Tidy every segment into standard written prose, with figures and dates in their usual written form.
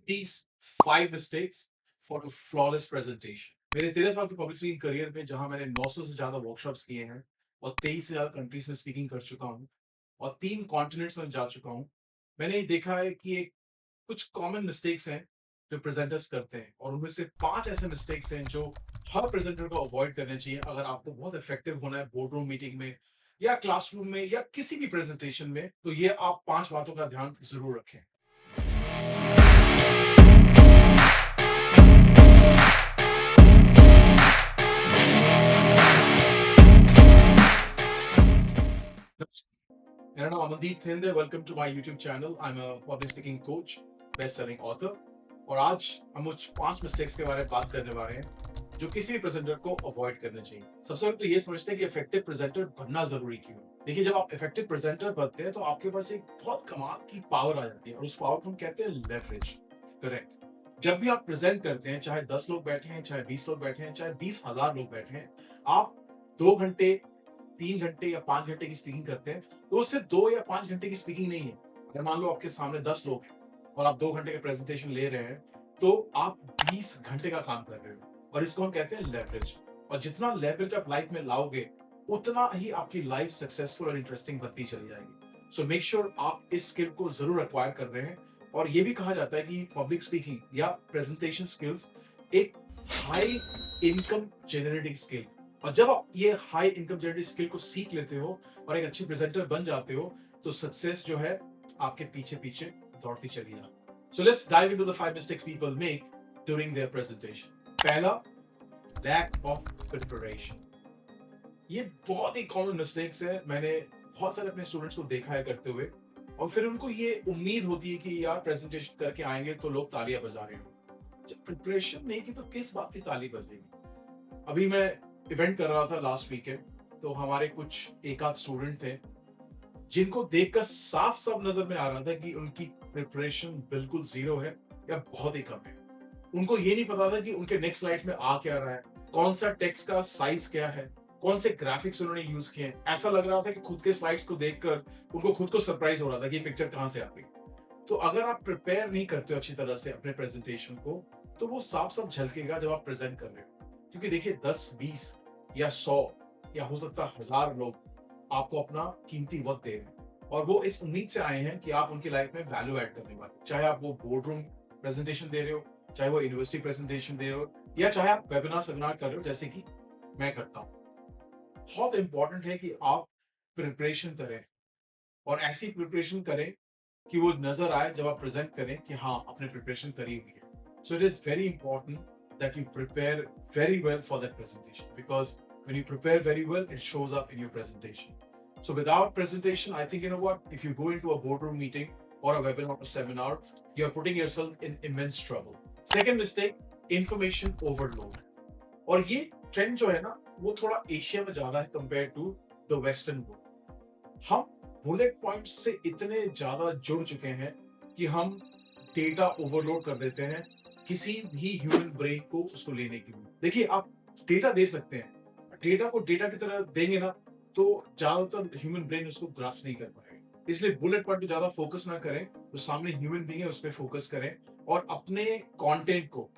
these 5 mistakes for a flawless presentation. मेरे 13 साल के पब्लिक स्पीकिंग करियर में जहां मैंने 900 से ज्यादा वर्कशॉप्स किए हैं और 23 से ज्यादा कंट्रीज में स्पीकिंग कर चुका हूं और 3 कॉन्टिनेंट्स में जा चुका हूं, मैंने ये देखा है कि कुछ कॉमन मिस्टेक्स हैं जो प्रेजेंटर्स करते हैं और उनमें से 5 ऐसे मिस्टेक्स हैं जो हर प्रेजेंटर को अवॉइड करने चाहिए अगर आपको बहुत इफेक्टिव होना है बोर्ड रूम मीटिंग में या क्लासरूम में या किसी भी प्रेजेंटेशन में। तो ये आप 5 बातों का ध्यान जरूर रखें। मेरा नाम अमनदीप थिंद है। Welcome to my YouTube channel. I am a public speaking coach, best selling author. और आज हम उस 5 मिस्टेक्स के बारे में बात करने वाले हैं जो किसी भी प्रेजेंटर को अवॉइड करने चाहिए। सबसे पहले तो ये समझते हैं कि इफेक्टिव प्रेजेंटर बनना जरूरी क्यों है। देखिए, जब आप इफेक्टिव प्रेजेंटर बनते हैं तो आपके पास एक बहुत कमाल की पावर आ जाती है और उस पावर को हम कहते हैं लेवरेज। करेक्ट। जब भी आप प्रेजेंट करते हैं, चाहे 10 लोग बैठे हैं, चाहे 20 लोग बैठे हैं, चाहे 20,000 लोग बैठे हैं, आप 2 घंटे, 3 घंटे या 5 घंटे की स्पीकिंग करते हैं तो उससे 2 या 5 घंटे की स्पीकिंग नहीं है। अगर मान लो आपके सामने 10 लोग हैं और आप 2 घंटे का प्रेजेंटेशन ले रहे हैं तो आप 20 घंटे का काम कर रहे हो और इसको हम कहते हैं लेवरेज। और जितना लेवरेज आप लाइफ में लाओगे उतना ही आपकी लाइफ सक्सेसफुल और इंटरेस्टिंग बनती चली जाएगी। सो मेक श्योर आप इस स्किल को जरूर एक्वायर कर रहे हैं। और ये भी कहा जाता है कि पब्लिक स्पीकिंग या प्रेजेंटेशन स्किल्स एक हाई इनकम जनरेटिंग स्किल। और जब आप ये हाई इनकम जनरेटिंग स्किल को सीख लेते हो और एक अच्छे प्रेजेंटर बन जाते हो तो सक्सेस जो है आपके पीछे पीछे दौड़ती चली जाती। So let's dive into the 5 mistakes people make during their presentation. पहला, लैक ऑफ प्रिपरेशन। ये बहुत ही कॉमन मिस्टेक्स है। मैंने बहुत सारे अपने स्टूडेंट्स को देखा है करते हुए और फिर उनको ये उम्मीद होती है कि यार प्रेजेंटेशन करके आएंगे तो लोग तालियां बजा रहे हो। जब प्रिपरेशन नहीं की तो किस बात की ताली बजेगी। अभी मैं इवेंट कर रहा था लास्ट वीकेंड, तो हमारे कुछ एक आध स्टूडेंट थे जिनको देखकर साफ साफ नजर में आ रहा था कि उनकी प्रिपरेशन बिल्कुल जीरो है या बहुत ही कम है। उनको ये नहीं पता था कि उनके नेक्स्ट स्लाइड में आ क्या रहा है, कौन सा टेक्स्ट का साइज क्या है, कौन से ग्राफिक्स उन्होंने यूज किए हैं। ऐसा लग रहा था कि खुद के स्लाइड्स को देखकर उनको खुद को सरप्राइज हो रहा था कि ये पिक्चर कहां से आ गई। तो अगर आप प्रिपेयर नहीं करते हो अच्छी तरह से अपने प्रेजेंटेशन को तो वो साफ साफ झलकेगा जब आप प्रेजेंट कर रहे हो। क्योंकि देखिए, 10, 20 या 100 या हो सकता है 1000 लोग आपको अपना कीमती वक्त दे रहे हैं और वो इस उम्मीद से आए हैं कि आप उनकी लाइफ में वैल्यू ऐड करने वाले, चाहे आप वो बोर्ड रूम प्रेजेंटेशन दे रहे हो, चाहे वो यूनिवर्सिटी प्रेजेंटेशन दे रहे हो या चाहे आप वेबिनार सेमिनार कर रहे हो जैसे कि मैं करता हूँ। बहुत इंपॉर्टेंट है कि आप प्रिपरेशन करें और ऐसी प्रिपरेशन करें कि वो नजर आए जब आप प्रेजेंट करें कि हाँ, आपने प्रिपरेशन करी हुई है। So it is very important that you prepare very well for that presentation, because when you prepare very well it shows up in your presentation. So without presentation, I think, you know what, if you go into a boardroom meeting or a webinar or seminar, you're putting yourself in immense trouble. Second mistake, information overload. और ये trend जो है ना वो थोड़ा Asia में ज्यादा है compare to the western world. हम बुलेट पॉइंट्स से इतने ज्यादा जुड़ चुके हैं कि हम डेटा ओवरलोड कर देते हैं किसी भी ह्यूमन ब्रेन को उसको लेने के लिए। देखिए, आप डेटा दे सकते हैं, डेटा को डेटा की तरह देंगे ना तो ज्यादातर ह्यूमन ब्रेन उसको ग्रास नहीं कर पाएगा। इसलिए बुलेट पॉइंट पे ज्यादा फोकस ना करें, जो सामने ह्यूमन बीइंग है उस पर फोकस करें और अपने कंटेंट को,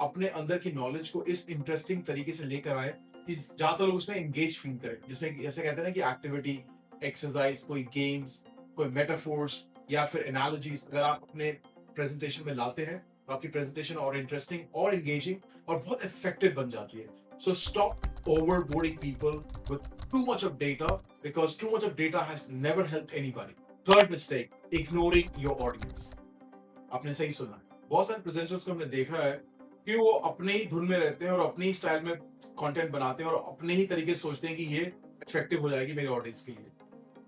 अपने अंदर की नॉलेज को इस इंटरेस्टिंग तरीके से लेकर आए कि ज्यादातर लोग उसमें एंगेज फील करें, जिसमें जैसे कहते हैं ना कि एक्टिविटी, एक्सरसाइज, कोई गेम्स, कोई मेटाफोर्स या फिर एनालॉजीज अगर आप अपने प्रेजेंटेशन में लाते हैं तो आपकी प्रेजेंटेशन और इंटरेस्टिंग और एंगेजिंग और बहुत इफेक्टिव बन जाती है। So stop overboarding people with too much of data, because too much of data has never helped anybody. Third mistake, ignoring your audience. आपने सही सुना, बहुत सारे प्रेजेंटर्स को हमने देखा है कि वो अपने ही धुन में रहते हैं और अपने ही स्टाइल में कंटेंट बनाते हैं और अपने ही तरीके से सोचते हैं कि ये इफेक्टिव हो जाएगी मेरे ऑडियंस के लिए।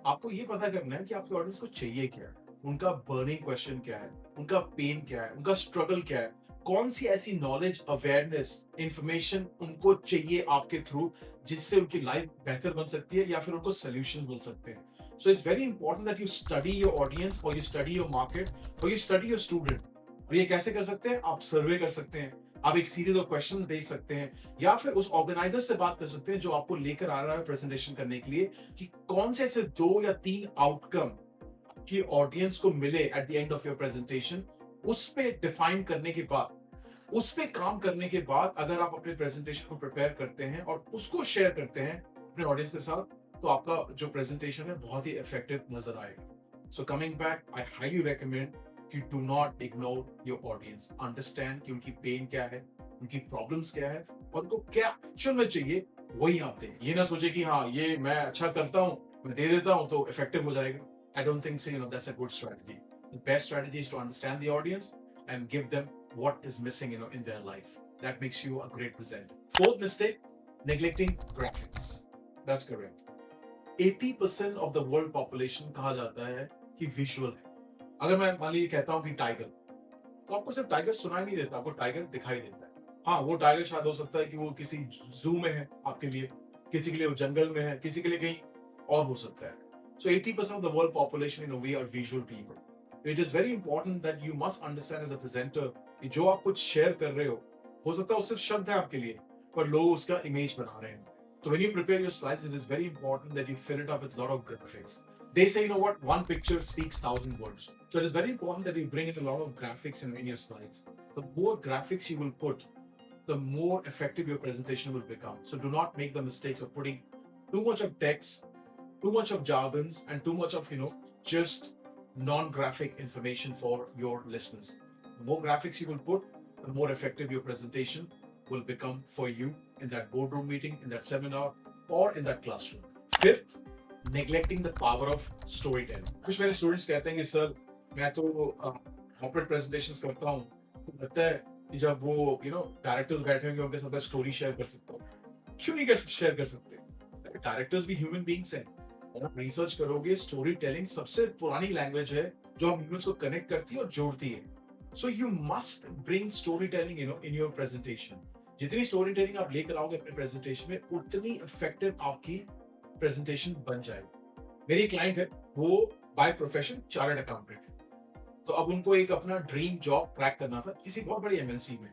आपको ये पता करना है कि आपके ऑडियंस को चाहिए क्या है, उनका बर्निंग क्वेश्चन क्या है, उनका पेन क्या है, उनका स्ट्रगल क्या है, कौन सी ऐसी नॉलेज, अवेयरनेस, इंफॉर्मेशन उनको चाहिए आपके थ्रू जिससे उनकी लाइफ बेहतर बन सकती है या फिर उनको सोल्यूशन मिल सकते हैं। So it's very important that you study your audience और यू स्टडी योर मार्केट और यू स्टडी योर स्टूडेंट। और ये कैसे कर सकते हैं? आप सर्वे कर सकते हैं, आप एक सीरीज ऑफ क्वेश्चंस भेज सकते हैं या फिर उस ऑर्गेनाइजर से बात कर सकते हैं जो आपको लेकर आ रहा है प्रेजेंटेशन करने के लिए कि कौन से ऐसे 2 या 3 आउटकम की ऑडियंस को मिले at the end of your presentation उस पे डिफाइन करने के बाद, उस पे काम करने के बाद अगर आप अपने प्रेजेंटेशन को प्रिपेयर करते हैं और उसको शेयर करते हैं अपने ऑडियंस के साथ, तो आपका जो प्रेजेंटेशन है बहुत ही इफेक्टिव नजर आएगा। So coming back, I highly recommend कि do not ignore your audience. Understand कि उनकी पेन क्या है, उनकी प्रॉब्लम्स क्या है और उनको क्या एक्चुअल में चाहिए, वही आप दें। ये ना सोचे कि हाँ ये मैं अच्छा करता हूँ, मैं दे देता हूँ तो इफेक्टिव हो जाएगा। I don't think so, that's a good strategy. The best strategy is to understand the audience and give them what is missing, in their life. That makes you a great presenter. Fourth mistake, neglecting graphics. That's correct. 80% of the world population कहा जाता है कि visual है। अगर मैं मान लीजिए कहता हूँ कि टाइगर, तो आपको सिर्फ टाइगर सुनाई नहीं देता, आपको टाइगर दिखाई देता है। हाँ, वो टाइगर शायद हो सकता है कि वो किसी जू में है आपके लिए, किसी के लिए वो जंगल में है, किसी के लिए कहीं और हो सकता है। So 80% of the world population, we are visual people. It is very important that you must understand as a presenter कि जो आप कुछ शेयर कर रहे हो सकता है वो सिर्फ शब्द है आपके लिए, पर लोग उसका इमेज बना रहे हैं। So when you prepare your slides, it is very important that you fill it up with a lot of graphics. They say, one picture speaks 1,000 words. So it is very important that you bring in a lot of graphics in your slides. The more graphics you will put, the more effective your presentation will become. So do not make the mistakes of putting too much of text, too much of jargons, and too much of just non-graphic information for your listeners. The more graphics you will put, the more effective your presentation will become for you in that boardroom meeting, in that seminar, or in that classroom. Fifth, neglecting the power of storytelling. कुछ मेरे students कहते हैं कि sir मैं तो corporate presentations करता हूँ, तो लगता है कि जब वो डायरेक्टर्स बैठे होंगे उनके साथ स्टोरी शेयर कर सकता हूँ। क्यों नहीं शेयर कर सकते? डायरेक्टर्स भी ह्यूमन बीइंग्स हैं। आप रिसर्च करोगे, स्टोरी टेलिंग सबसे पुरानी लैंग्वेज है जो हम ह्यूमंस को कनेक्ट करती है और जोड़ती है। So you must bring story telling in your presentation. जितनी स्टोरी टेलिंग आप लेकर आओगे अपने प्रेजेंटेशन में, उतनी इफेक्टिव आपकी प्रेजेंटेशन बन जाएगी। मेरी क्लाइंट है, वो बाय प्रोफेशन चार्टर्ड अकाउंटेंट है, तो अब उनको एक अपना ड्रीम जॉब क्रैक करना था किसी बहुत बड़ी एमएनसी में।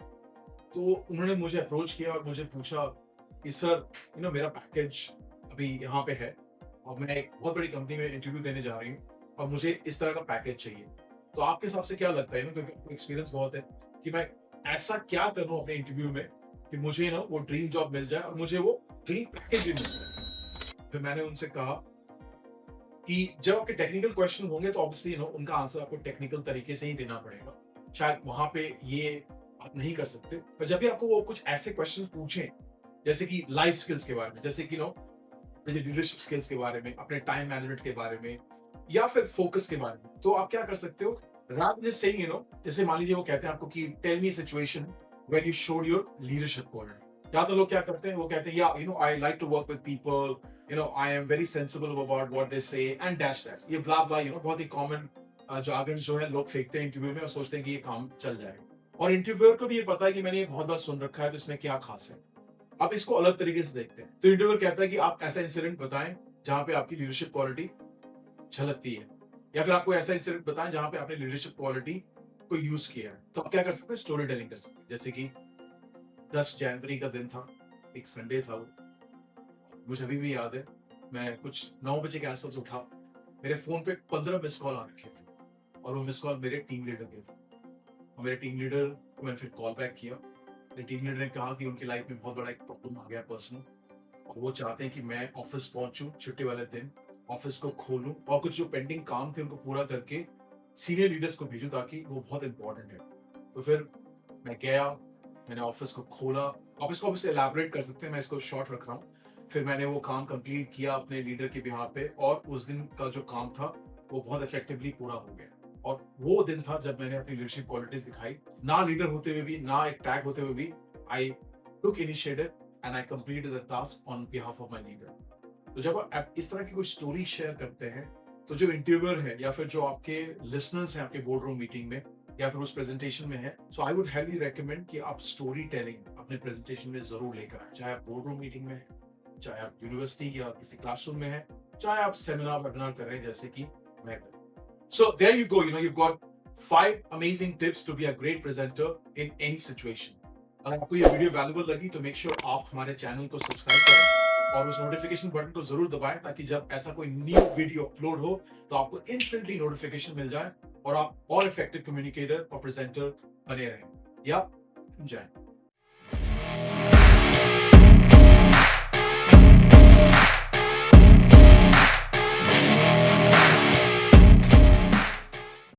तो उन्होंने मुझे अप्रोच किया और मुझे पूछा कि सर मेरा पैकेज अभी यहाँ पे है और मैं एक बहुत बड़ी कंपनी में इंटरव्यू देने जा रही हूँ और मुझे इस तरह का पैकेज चाहिए। तो आपके हिसाब से क्या लगता है, क्योंकि आपको एक्सपीरियंस बहुत है, कि मैं ऐसा क्या करूँ अपने इंटरव्यू में कि मुझे वो ड्रीम जॉब मिल जाए और मुझे वो ड्रीम पैकेज भी मिल जाए। फिर मैंने उनसे कहा कि जब आपके टेक्निकल क्वेश्चन होंगे तो ऑब्वियसली उनका आंसर आपको टेक्निकल तरीके से ही देना पड़ेगा। शायद वहां पे ये आप नहीं कर सकते, पर जब भी आपको वो कुछ ऐसे क्वेश्चन पूछें जैसे कि लाइफ स्किल्स के बारे में, जैसे कि लीडरशिप स्किल्स के बारे में, अपने टाइम मैनेजमेंट के बारे में, या फिर फोकस के बारे में, तो आप क्या कर सकते हो, रादर देन सेइंग जैसे मान लीजिए वो कहते हैं आपको कि tell me a situation when you showed your leadership quality. ज्यादा लोग क्या करते हैं, वो कहते हैं या I like to work with people, I am very sensible about what they say and dash dash, ये ब्ला ब्ला बहुत ही कॉमन जार्गन जो है लोग फेंकते हैं इंटरव्यू में और सोचते हैं कि ये काम चल जाएगा। और इंटरव्यूअर को भी ये पता है कि मैंने ये बहुत बार सुन रखा है, तो इसमें क्या खास है। अब इसको अलग तरीके से देखते हैं। तो इंटरव्यूअर कहता है कि आप ऐसा इंसिडेंट बताएं जहां पे आपकी लीडरशिप क्वालिटी झलकती है, या फिर आपको ऐसा इंसिडेंट बताएं जहां पे आपने लीडरशिप क्वालिटी को यूज किया है। तो आप क्या कर सकते हैं, स्टोरी टेलिंग कर सकते हैं। जैसे कि 10 जनवरी का दिन था, एक संडे था, वो मुझे अभी भी याद है। मैं कुछ 9 बजे के आसपास उठा, मेरे फोन पे 15 मिस कॉल आ रखे थे और वो मिस कॉल मेरे टीम लीडर के थे। और मेरे टीम लीडर को मैंने फिर कॉल बैक किया। मेरे टीम लीडर ने कहा कि उनकी लाइफ में बहुत बड़ा एक प्रॉब्लम आ गया पर्सनल, और वो चाहते हैं कि मैं ऑफिस पहुंचूं छुट्टी वाले दिन, ऑफिस को खोलूं और कुछ जो पेंडिंग काम थे उनको पूरा करके सीनियर लीडर्स को भेजूं, ताकि वो बहुत इंपॉर्टेंट है। तो फिर मैं गया, मैंने ऑफिस को खोला। ऑफिस को ऑब्वियसली एलैबोरेट कर सकते हैं, मैं इसको शॉर्ट रख रहा हूँ। फिर मैंने वो काम कंप्लीट किया अपने लीडर के बिहाफ पे, और उस दिन का जो काम था वो बहुत इफेक्टिवली पूरा हो गया। और वो दिन था जब मैंने अपनी लीडरशिप क्वालिटीज दिखाई, ना लीडर होते हुए भी, ना एक टैग होते हुए भी। I took initiative and I completed the task on behalf of my leader. तो जब आप इस तरह की कोई स्टोरी शेयर करते हैं, तो जो इंटरव्यूअर है या फिर जो आपके लिसनर्स हैं आपके बोर्ड रूम मीटिंग में या फिर उस प्रेजेंटेशन में है, सो आई वुड हाईली रेकमेंड कि आप स्टोरी टेलिंग अपने प्रेजेंटेशन में जरूर लेकर आए। चाहे आप बोर्ड रूम मीटिंग में है, चाहे आप यूनिवर्सिटी या किसी क्लासरूम में है, चाहे आप सेमिनार वेबिनार कर रहे हैं जैसे कि मैं कर। So there you go, you've got 5 amazing tips to be a great presenter in any situation. अगर आपको ये वीडियो वैल्यूएबल लगी तो मेक श्योर आप हमारे चैनल को सब्सक्राइब करें और उस नोटिफिकेशन बटन को जरूर दबाएं ताकि जब ऐसा कोई न्यू वीडियो अपलोड हो तो आपको इंस्टेंटली नोटिफिकेशन मिल जाए और आप और इफेक्टिव कम्युनिकेटर और प्रेजेंटर बने रहें या जाएं।